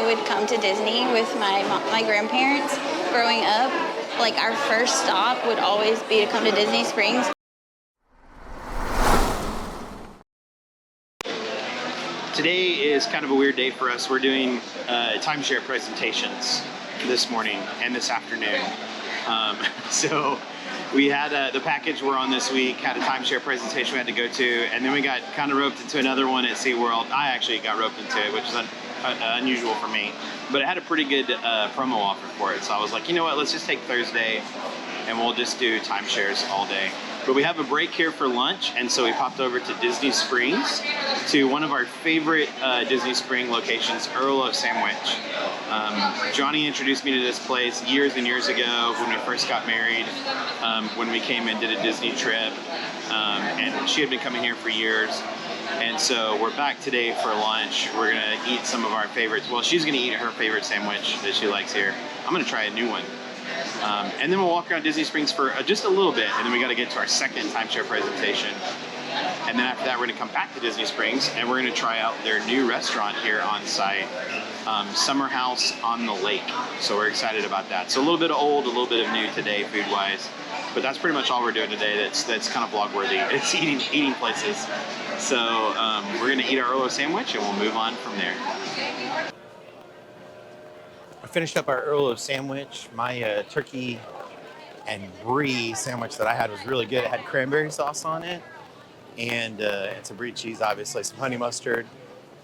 would come to Disney with my grandparents growing up, like our first stop would always be to come to Disney Springs. Today is kind of a weird day for us. We're doing timeshare presentations this morning and this afternoon. So we had the package we're on this week had a timeshare presentation we had to go to, and then we got kind of roped into another one at SeaWorld. I actually got roped into it, which is unusual for me, but it had a pretty good promo offer for it. So I was like, you know what, let's just take Thursday and we'll just do timeshares all day. But we have a break here for lunch, and so we popped over to Disney Springs, to one of our favorite Disney Spring locations, Earl of Sandwich. Johnny introduced me to this place years and years ago when we first got married, when we came and did a Disney trip, and she had been coming here for years. And so we're back today for lunch. We're gonna eat some of our favorites. Well, she's gonna eat her favorite sandwich that she likes here. I'm gonna try a new one. And then we'll walk around Disney Springs for just a little bit, and then we got to get to our second timeshare presentation. And then after that, we're going to come back to Disney Springs, and we're going to try out their new restaurant here on site, Summer House on the Lake. So we're excited about that. So a little bit of old, a little bit of new today, food-wise. But that's pretty much all we're doing today. That's kind of vlog-worthy. It's eating places. So we're going to eat our Earl of Sandwich, and we'll move on from there. I finished up our Earl of Sandwich. My turkey and brie sandwich that I had was really good. It had cranberry sauce on it, and some brie cheese, obviously, some honey mustard.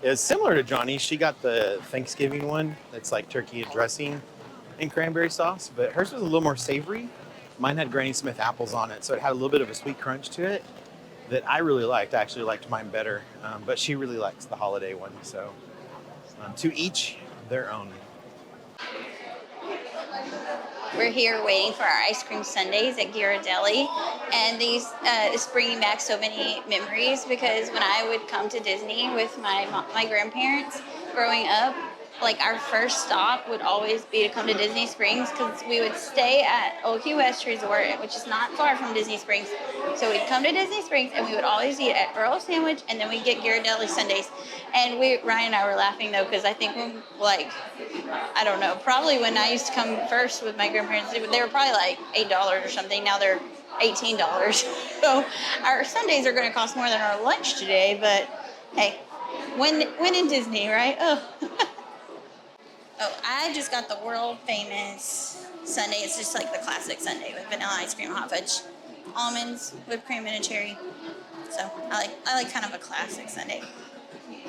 It was similar to Johnny. She got the Thanksgiving one that's like turkey and dressing and cranberry sauce, but hers was a little more savory. Mine had Granny Smith apples on it, so it had a little bit of a sweet crunch to it that I really liked. I actually liked mine better, but she really likes the holiday one, so to each their own. We're here waiting for our ice cream sundaes at Ghirardelli, and it's bringing back so many memories, because when I would come to Disney with my grandparents growing up, like our first stop would always be to come to Disney Springs, because we would stay at Old Key West Resort, which is not far from Disney Springs. So we'd come to Disney Springs, and we would always eat at Earl of Sandwich, and then we'd get Ghirardelli sundaes. And Ryan and I were laughing though, because I think when, like, I don't know, probably when I used to come first with my grandparents, they were probably like $8 or something. Now they're $18. So our sundaes are going to cost more than our lunch today, but hey, when in Disney, right? Oh. Oh, I just got the world famous sundae. It's just like the classic sundae with vanilla ice cream, hot fudge, almonds, whipped cream, and a cherry. So I like kind of a classic sundae.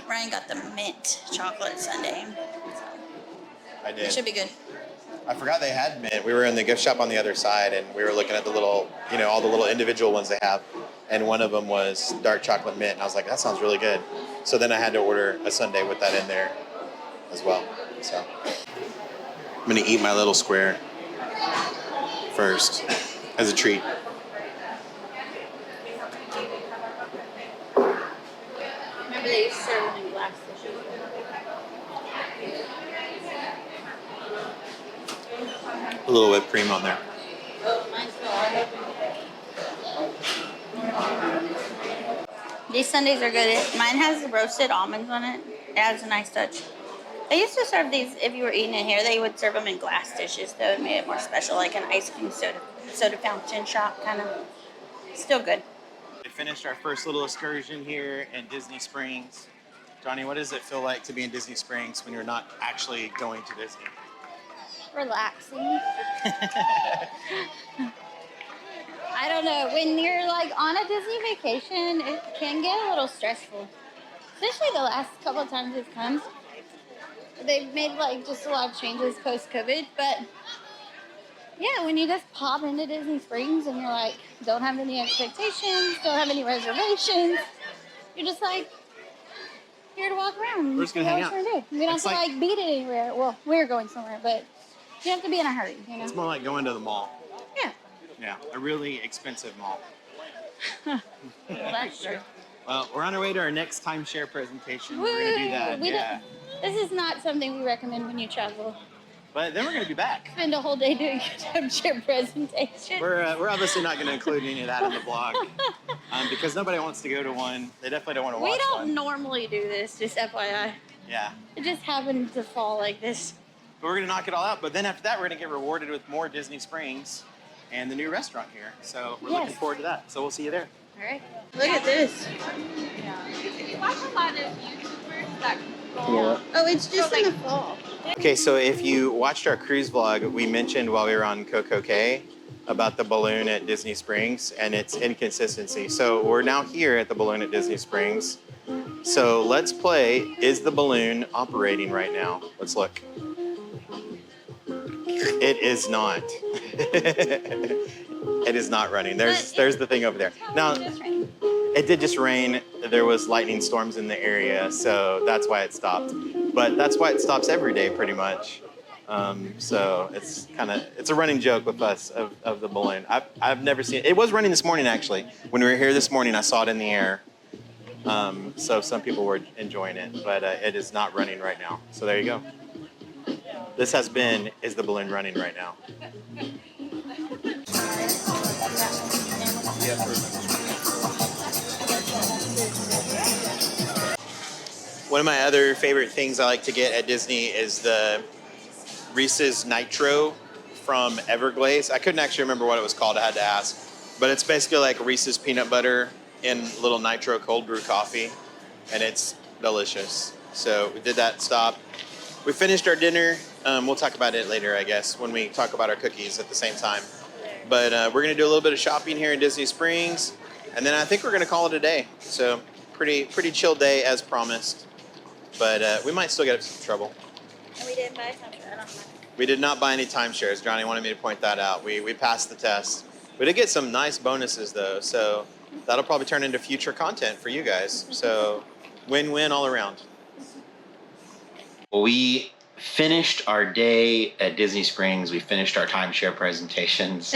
Ryan got the mint chocolate sundae. So I did. It should be good. I forgot they had mint. We were in the gift shop on the other side, and we were looking at the little, all the little individual ones they have. And one of them was dark chocolate mint. And I was like, that sounds really good. So then I had to order a sundae with that in there as well. So I'm going to eat my little square first as a treat. Remember they used to serve them in glass dishes. A little whipped cream on there. Oh, mine's still on. These sundaes are good. Mine has roasted almonds on it. It adds a nice touch. They used to serve these, if you were eating it here, they would serve them in glass dishes, though. It made it more special, like an ice cream soda fountain shop, kind of. Still good. We finished our first little excursion here in Disney Springs. Johnny, what does it feel like to be in Disney Springs when you're not actually going to Disney? Relaxing. I don't know. When you're like on a Disney vacation, it can get a little stressful. Especially the last couple of times we've come. They've made like just a lot of changes post-COVID, but yeah, when you just pop into Disney Springs and you're like, don't have any expectations, don't have any reservations, you're just like here to walk around. We're just gonna hang out. We don't have to like beat it anywhere. Well, we're going somewhere, but you have to be in a hurry, you know? It's more like going to the mall. Yeah. Yeah, a really expensive mall. Well, that's true. Well, we're on our way to our next timeshare presentation. Woo! We're going to do that. Yeah. This is not something we recommend when you travel. But then we're going to be back. Spend a whole day doing a timeshare presentation. We're obviously not going to include any of that in the blog because nobody wants to go to one. They definitely don't want to watch one. We don't normally do this, just FYI. Yeah. It just happened to fall like this. But we're gonna knock it all out. But then after that, we're gonna get rewarded with more Disney Springs and the new restaurant here. So we're looking forward to that. So we'll see you there. All right. Look at this. You watch a lot of YouTubers that go Oh, it's just in the fall. Okay, so if you watched our cruise vlog, we mentioned while we were on Coco Cay about the balloon at Disney Springs and its inconsistency. So we're now here at the balloon at Disney Springs. So let's play, is the balloon operating right now? Let's look. It is not. It is not running. There's the thing over there. Now, it did just rain. There was lightning storms in the area, so that's why it stopped. But that's why it stops every day, pretty much. So it's a running joke with us of the balloon. I've never seen it. It was running this morning, actually. When we were here this morning, I saw it in the air. So some people were enjoying it, but it is not running right now. So there you go. This has been, is the balloon running right now? One of my other favorite things I like to get at Disney is the Reese's Nitro from Everglazed. I couldn't actually remember what it was called. I had to ask. But it's basically like Reese's peanut butter in little nitro cold brew coffee, and it's delicious. So we did that stop. We finished our dinner. We'll talk about it later, I guess, when we talk about our cookies at the same time. But we're going to do a little bit of shopping here in Disney Springs, and then I think we're going to call it a day. So pretty chill day as promised. But we might still get some trouble. And we didn't buy something. I don't know. We did not buy any timeshares. Johnny wanted me to point that out. We passed the test. We did get some nice bonuses, though, so that'll probably turn into future content for you guys. So win-win all around. We finished our day at Disney Springs. We finished our timeshare presentations.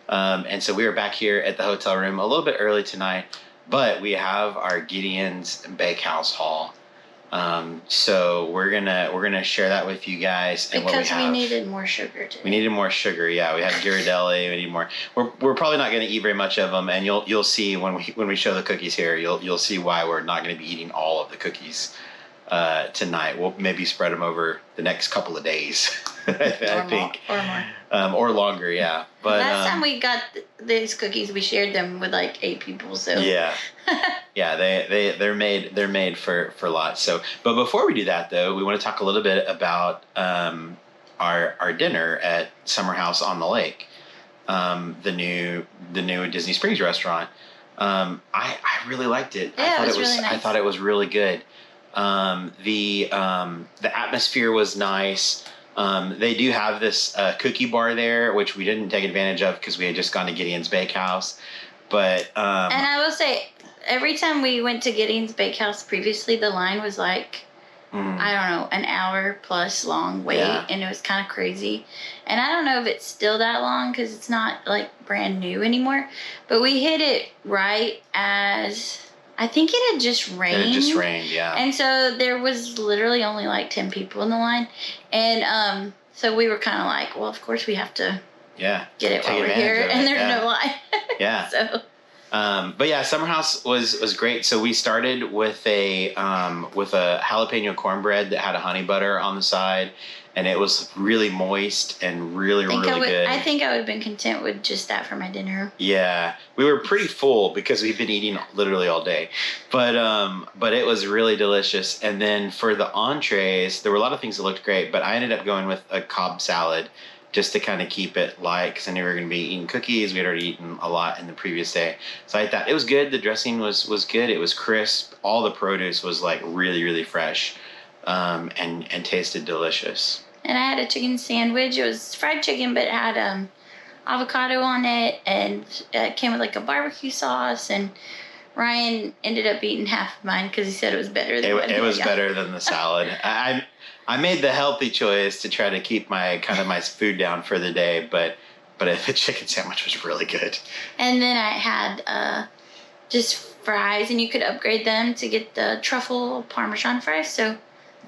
And so we are back here at the hotel room a little bit early tonight, but we have our Gideon's Bakehouse haul. So we're gonna share that with you guys and because what we have. we needed more sugar today. We needed more sugar, yeah. We have Ghirardelli. We need more. We're probably not going to eat very much of them, and you'll see when we show the cookies here. You'll see why we're not going to be eating all of the cookies tonight. We'll maybe spread them over the next couple of days. I think, or more, or longer, yeah. But last time we got these cookies, we shared them with like 8 people. So yeah, yeah, they're made for lots. So, but before we do that, though, we want to talk a little bit about our dinner at Summer House on the Lake, the new Disney Springs restaurant. I really liked it. Yeah, it was really nice. I thought it was really good. The atmosphere was nice. They do have this cookie bar there, which we didn't take advantage of because we had just gone to Gideon's Bakehouse. But and I will say, every time we went to Gideon's Bakehouse previously, the line was like, I don't know, an hour plus long wait, and it was kind of crazy. And I don't know if it's still that long because it's not like brand new anymore. But we hit it right as I think it had just rained. It just rained, yeah. And so there was literally only like 10 people in the line, and so we were kind of like, well, of course we have to get it while we're here, and there's no line. Yeah. So. But yeah, Summer House was great. So we started with a jalapeno cornbread that had a honey butter on the side, and it was really moist and really good. I think I would have been content with just that for my dinner. Yeah, we were pretty full because we've been eating literally all day, but it was really delicious. And then for the entrees, there were a lot of things that looked great, but I ended up going with a Cobb salad just to kind of keep it light because I knew we were going to be eating cookies. We had already eaten a lot in the previous day, so I thought it was good. The dressing was good. It was crisp. All the produce was like really fresh, and tasted delicious. And I had a chicken sandwich. It was fried chicken, but it had avocado on it, and it came with like a barbecue sauce. And Ryan ended up eating half of mine because he said it was better than it was better than the salad. I made the healthy choice to try to keep my food down for the day, but the chicken sandwich was really good. And then I had just fries, and you could upgrade them to get the truffle Parmesan fries. So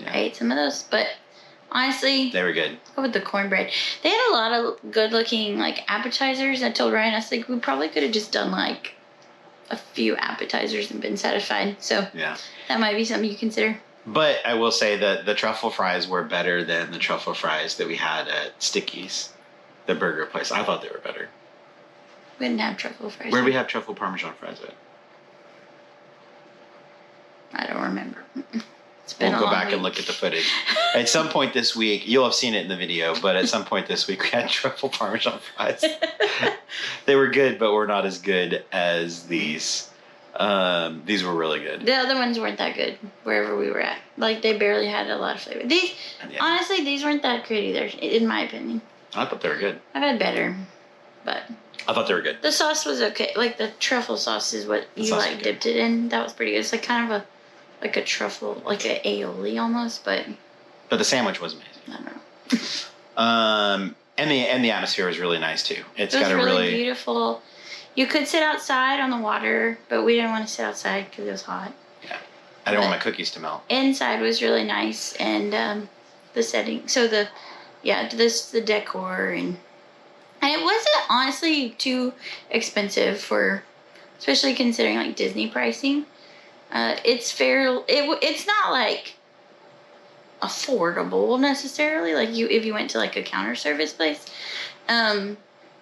I ate some of those, but honestly, they were good. Go with the cornbread. They had a lot of good-looking like appetizers. I told Ryan, I was like, we probably could have just done like a few appetizers and been satisfied. So that might be something you consider. But I will say that the truffle fries were better than the truffle fries that we had at Sticky's, the burger place. I thought they were better. We didn't have truffle fries. Where do we have truffle parmesan fries at? I don't remember. It's been We'll a go long back and week. look at the footage. At some point this week, you'll have seen it in the video, but at some point this week we had truffle parmesan fries. They were good, but were not as good as these. These were really good. The other ones weren't that good wherever we were at. Like, they barely had a lot of flavor. These, Yeah. honestly, these weren't that good either, in my opinion. I thought they were good. I've had better, but I thought they were good. the sauce was okay. Like, the truffle sauce is what The you, sauce like, was good. dipped it in. That was pretty good. It's like kind of a truffle, like an aioli almost, but But the sandwich was amazing. I don't know. And the atmosphere was really nice too. It's It was got a really really beautiful. You could sit outside on the water, but we didn't want to sit outside because it was hot. I don't want my cookies to melt. Inside was really nice, and the setting. So the decor and it wasn't honestly too expensive for, especially considering like Disney pricing. It's fair. It's not like affordable necessarily. Like if you went to like a counter service place.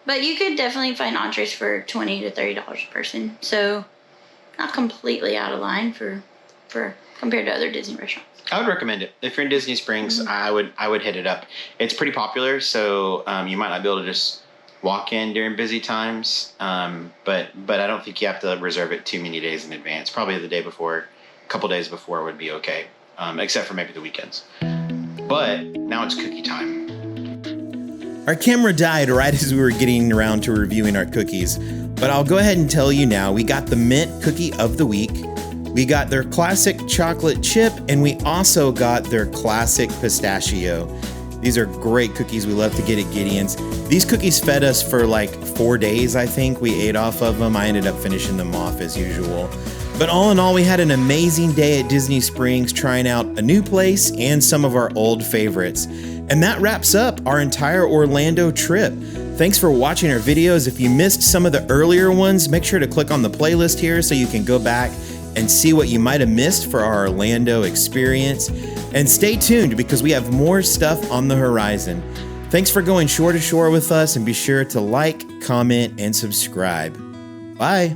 But you could definitely find entrees for $20 to $30 a person. So not completely out of line for compared to other Disney restaurants. I would recommend it. If you're in Disney Springs, I would hit it up. It's pretty popular, so you might not be able to just walk in during busy times. But I don't think you have to reserve it too many days in advance. Probably the day before, a couple days before would be okay, except for maybe the weekends. But now it's cookie time. Our camera died right as we were getting around to reviewing our cookies, but I'll go ahead and tell you now, we got the mint cookie of the week, we got their classic chocolate chip, and we also got their classic pistachio. These are great cookies we love to get at Gideon's. These cookies fed us for like 4 days, I think. We ate off of them. I ended up finishing them off as usual. But all in all, we had an amazing day at Disney Springs trying out a new place and some of our old favorites. And that wraps up our entire Orlando trip. Thanks for watching our videos. If you missed some of the earlier ones, make sure to click on the playlist here so you can go back and see what you might have missed for our Orlando experience. And stay tuned because we have more stuff on the horizon. Thanks for going shore to shore with us, and be sure to like, comment, and subscribe. Bye.